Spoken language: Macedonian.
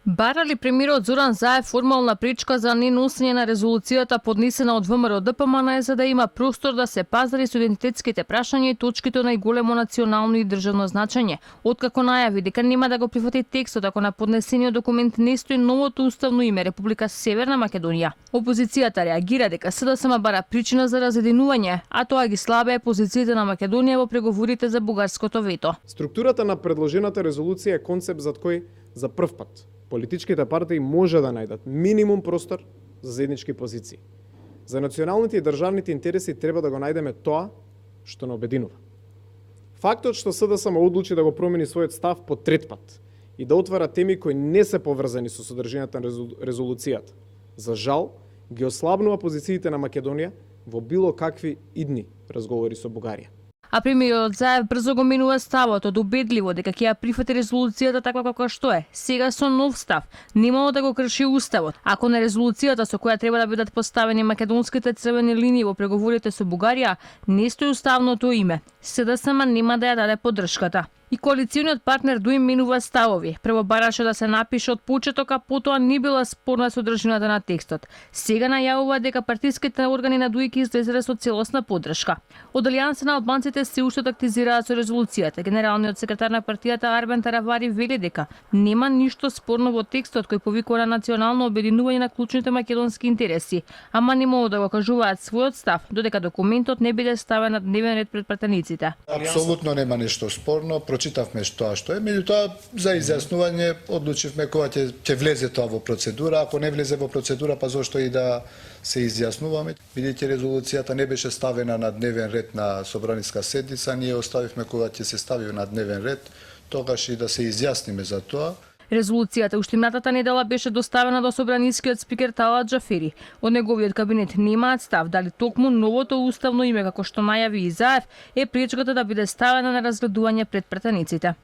Бара ли премиерот Зоран Заев формална пречка за неносење на резолуцијата поднесена од ВМРО ДПМН за да има простор да се пазари со идентитетските прашања и точките од најголемо национално и државно значење, откако најави дека нема да го прифати текстот ако на поднесениот документ не стои новото уставно име Република Северна Македонија. Опозицијата реагира дека СДСМ бара причина за разединување, а тоа ги слабее позициите на Македонија во преговорите за бугарското вето. Структурата на предложената резолуција е концепт за кој за прв пат политичките партии може да најдат минимум простор за заеднички позиции. За националните и државните интереси треба да го најдеме тоа што не обединува. Фактот што СДСМ одлучи да го промени својот став по трет пат и да отвара теми кои не се поврзани со содржината на резолуцијата, за жал, ги ослабнува позициите на Македонија во било какви идни разговори со Бугарија. А премиерот Заев брзо го менува ставот од убедливо дека ќе ја прифати резолуцијата таква каква што е. Сега со нов став, немало да го крши уставот. Ако на резолуцијата со која треба да бидат поставени македонските црвени линии во преговорите со Бугарија не стои уставното име, СДСМ нема да ја даде поддршката. И коалициониот партнер Дуим менува ставови. Прво бараше да се напише од почеток, а потоа не била спорна содржината на текстот. Сега најавува дека партиските органи на ДУИ ќе излезеле со целосна поддршка. Од Алијанса на албанците се уште тактизираат со резолуцијата. Генералниот секретар на партијата Арбен Таравари вели дека нема ништо спорно во текстот кој повикува на национално обединување на клучните македонски интереси, ама не могат да го кажуваат својот став додека документот не биде ставен на дневен ред пред пратениците. Апсолутно нема ништо спорно. Прочитавме тоа што е, меѓутоа за изјаснување одлучивме кога ќе влезе тоа во процедура, ако не влезе во процедура, па зошто и да се изјаснуваме. Бидејќи резолуцијата не беше ставена на дневен ред на собраниска седница, ние оставивме кога ќе се стави на дневен ред, тогаш и да се изјасниме за тоа. Резолуцијата уште минатата недела беше доставена до собранискиот спикер Талат Џафери. Од неговиот кабинет немаат став дали токму новото уставно име, како што најави и Заев, е пречката да биде ставена на разгледување пред пратениците.